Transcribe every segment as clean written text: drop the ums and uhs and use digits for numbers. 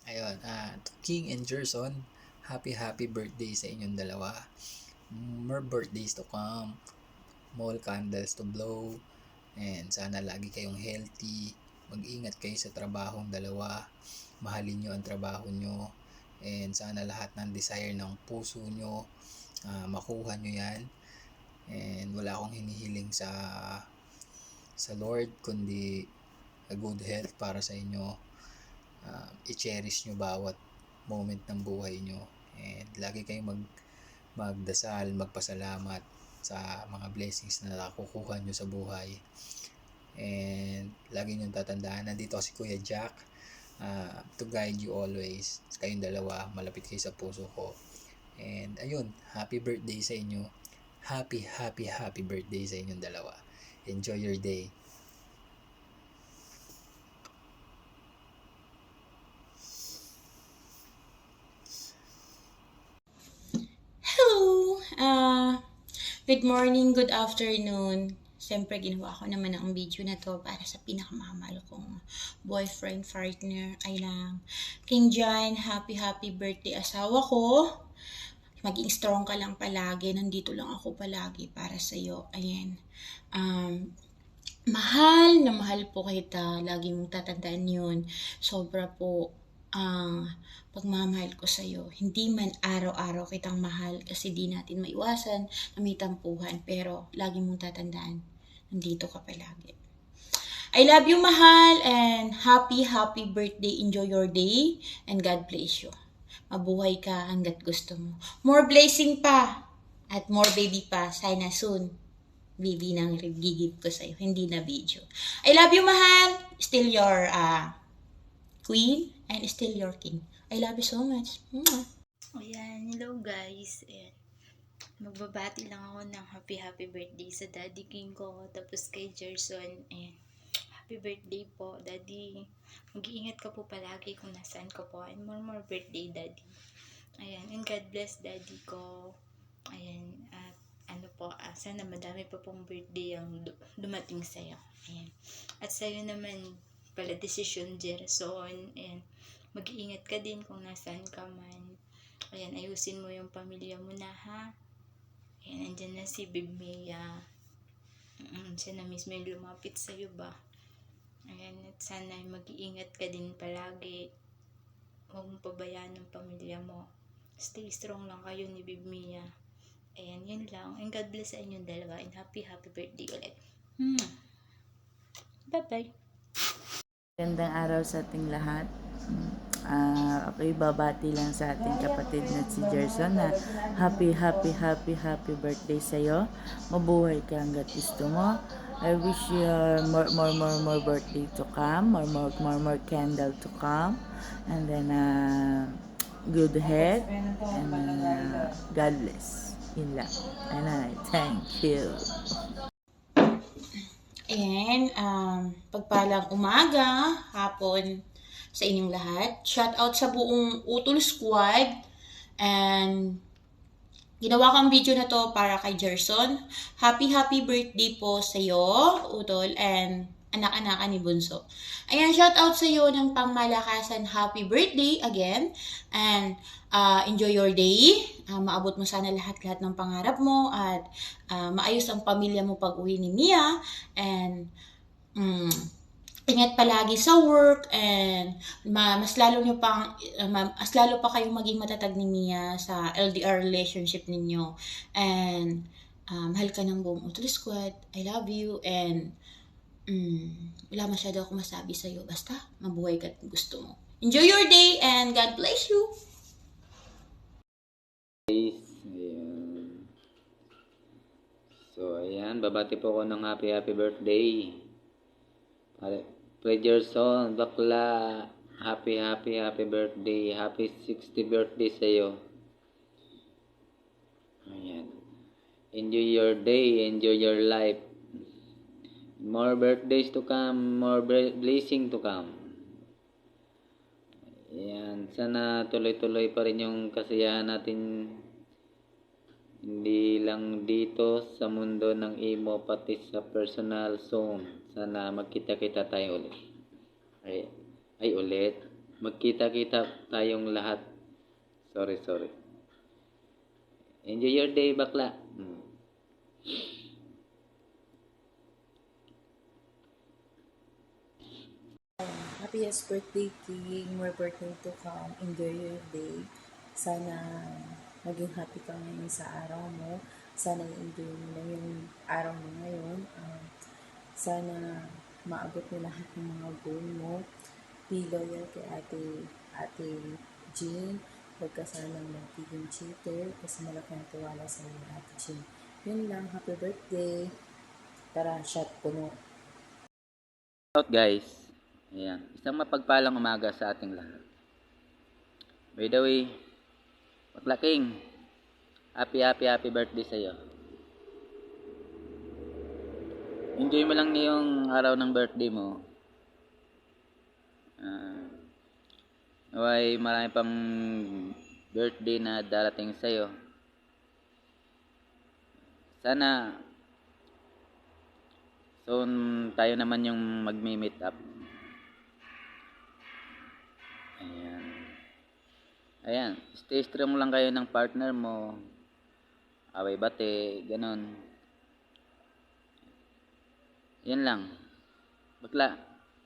Ayun, King and Gerson, happy birthday sa inyong dalawa. More birthdays to come, more candles to blow, and sana lagi kayong healthy. Mag-ingat kayo sa trabahong dalawa. Mahalin nyo ang trabaho nyo. And sana lahat ng desire ng puso nyo, makuha nyo yan. And wala akong hinihiling sa Lord, kundi a good health para sa inyo. I-cherish nyo bawat moment ng buhay nyo. And lagi kayong magdasal, magpasalamat sa mga blessings na nakukuha nyo sa buhay. And lagi nyo tatandaan, nandito si Kuya Jack to guide you always. Kayong dalawa, malapit kayo sa puso ko. And ayun, happy birthday sa inyo. Happy birthday sa inyong dalawa. Enjoy your day. Hello! Good morning, good afternoon. Siyempre, ginawa ko naman ang video na to para sa pinakamamahal kong boyfriend, partner, ay lang. King John, happy birthday asawa ko. Maging strong ka lang palagi. Nandito lang ako palagi para sa'yo. Ayan. Mahal na mahal po kita. Lagi mong tatandaan yun. Sobra po ang pagmamahal ko sa'yo. Hindi man araw-araw kitang mahal kasi di natin maiwasan na may tampuhan. Pero lagi mong tatandaan, nandito ka palagi. I love you, mahal, and happy birthday. Enjoy your day, and God bless you. Mabuhay ka hanggat gusto mo. More blessing pa, at more baby pa. Sana soon, baby nang gigib ko sa'yo, hindi na video. I love you, mahal. Still your queen, and still your king. I love you so much. Ayan, hello guys. Ayan. Magbabati lang ako ng happy birthday sa Daddy King ko. Tapos kay Gerson. Ayan. Happy birthday po, Daddy. Mag-iingat ka po palagi kung nasaan ka po. And more birthday, Daddy. Ayan. And God bless Daddy ko. Ayan. At sana madami pa pong birthday ang dumating sa'yo. Ayan. At sa'yo naman pala decision, Gerson. Ayan. Mag-iingat ka din kung nasaan ka man. Ayan, ayusin mo yung pamilya mo na, ha? Ayan, andyan na si Big Mia. Siya na mismo yung lumapit sa'yo ba? Ayan, at sana mag-iingat ka din palagi. Huwag mong pabayaan ng pamilya mo. Stay strong lang kayo ni Big Mia. Ayan, yun lang. And God bless sa inyong dalawa. And happy birthday ulit. Bye-bye. Gandang araw sa ating lahat. Okay, babati lang sa ating kapatid na si Gerson na happy birthday sa'yo. Mabuhay ka hanggat gusto mo. I wish you more birthday to come, more candle to come, and then good health, and God bless. Yun lang. And thank you. And pagpalang umaga, hapon sa inyong lahat. Shout out sa buong Utol Squad. And ginawa ko ang video na to para kay Gerson. Happy birthday po sa iyo, Utol, and anak-anakan ni Bunso. Ayan, shout out sa iyo ng pangmalakasan. Happy birthday again. And enjoy your day. Maabot mo sana lahat ng pangarap mo at maayos ang pamilya mo pag uwi ni Mia. And ingat palagi sa work, and mas lalo pa kayong maging matatag ni Mia sa LDR relationship ninyo. And mahal ka ng buong Utol Squad. I love you, and Wala masyado ako masabi sa'yo. Basta, mabuhay ka at gusto mo. Enjoy your day and God bless you! Ayan. So, ayan, babati po ako ng happy birthday. Fred Gerson, bakla, happy birthday. Happy 60th birthday sa'yo. Ayan. Enjoy your day, enjoy your life. More birthdays to come, more blessing to come. Ayan, sana tuloy-tuloy pa rin yung kasiyahan natin. Hindi lang dito sa mundo ng imo, pati sa personal zone. Sana magkita-kita tayo ulit. Ay ulit. Magkita-kita tayong lahat. Sorry. Enjoy your day, bakla. Happiest birthday, King. More birthday to come. Enjoy your day. Sana maging happy ka ngayon sa araw mo. Sana i-enjoy mo na yung araw mo ngayon. Sana maabot mo lahat ng mga goal mo. Be loyal kay ate Jean. Huwag ka sanang magiging cheater kasi malaki ang tiwala sa iyo, ate Jean. Yun lang. Happy birthday. Tara, shot puno. Out guys. Ayan. Isang mapagpalang umaga sa ating lahat. By the way, bakla King, happy birthday sa'yo. Enjoy mo lang yung araw ng birthday mo. Naway marami pang birthday na darating sa'yo. Sana soon tayo naman yung magmi-meet up. Ayan, stay strong lang kayo ng partner mo. Away bate, ganun. Yan lang. Bakla,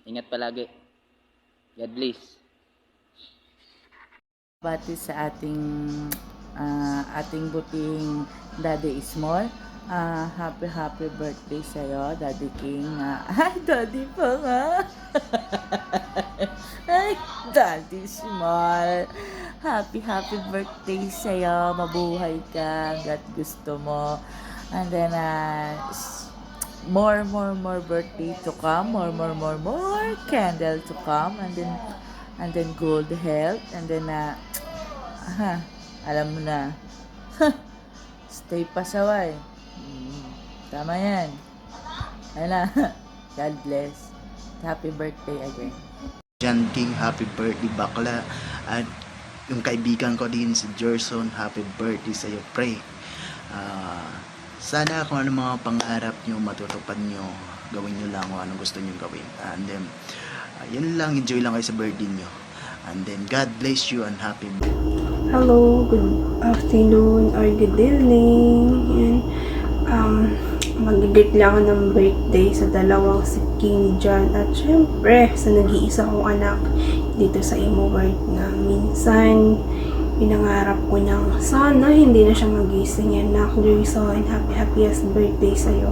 ingat palagi. God bless. Bati sa ating buting Daddy Small. Happy birthday sa'yo, Daddy King. Ay, Daddy pa nga. Ay, Daddy Small. Happy birthday sa'yo. Mabuhay ka hanggat gusto mo. And then, more birthday to come. More candle to come. And then good health. And then, alam mo na. Stay pasaway. Tama yan. Ayun na. God bless. Happy birthday again. Jan King, happy birthday bakla. At yung kaibigan ko din si Gerson, happy birthday sa iyo, pre. Sana kung ano mga pangarap nyo, matutupad nyo, gawin nyo lang kung anong gusto nyo gawin. And then, yun lang, enjoy lang kayo sa birthday nyo. And then, God bless you and happy birthday. Hello, good afternoon or good evening. And, mag-greet lang ako ng birthday sa dalawang si King John at syempre sa nag-iisa kong anak dito sa Imo World na minsan pinangarap ko nang sana hindi na siya magising. Anak Jason, happiest birthday sa'yo.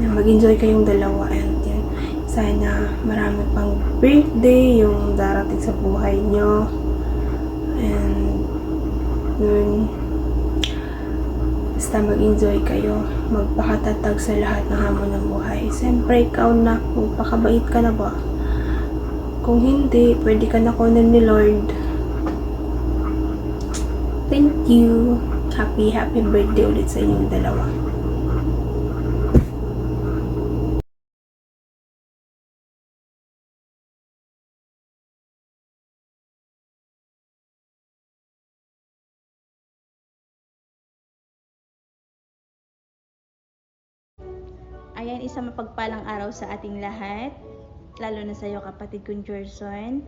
Mag-enjoy kayong dalawa and yan, sana marami pang birthday yung darating sa buhay nyo. And yun, basta mag-enjoy kayo, magpakatatag sa lahat ng hamon ng buhay. Siyempre, ikaw na, magpakabait ka na ba? Kung hindi, pwede ka na kunin ni Lord. Thank you. Happy birthday ulit sa inyong dalawa. Ayan, isang mapagpalang araw sa ating lahat, lalo na sa iyo kapatid kong Gerson.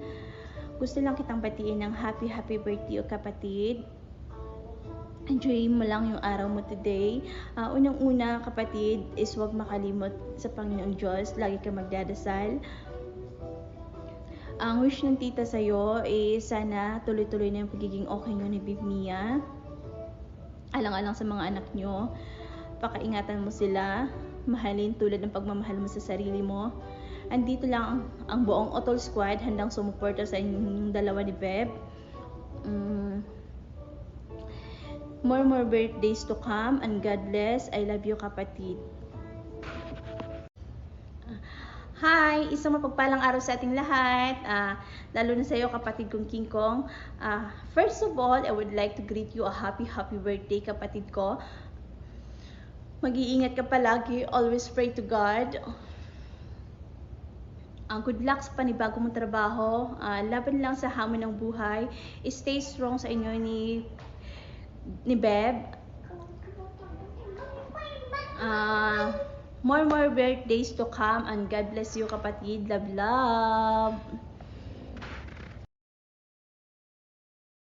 Gusto lang kitang batiin ng happy birthday o kapatid. Enjoy mo lang yung araw mo today. Unang-una kapatid is huwag makalimot sa Panginoong Diyos. Lagi ka magdadasal. Ang wish ng tita sa'yo is sana tuloy-tuloy na yung pagiging okay nyo ni Bibmia. Alang-alang sa mga anak nyo. Pakaingatan mo sila. mahalin tulad ng pagmamahal mo sa sarili mo. Andito lang ang buong Otol Squad handang sumuporta sa inyong dalawa ni Beb. More birthdays to come and God bless. I love you, kapatid. Hi! Isang mapagpalang araw sa ating lahat, lalo na sa iyo, kapatid kong King Kong. First of all, I would like to greet you a happy birthday, kapatid ko. Mag-iingat ka palagi, always pray to God. Good luck sa panibago mong trabaho, laban lang sa hamon ng buhay, stay strong sa inyo ni Beb. More birthdays to come and God bless you, kapatid. Love, love.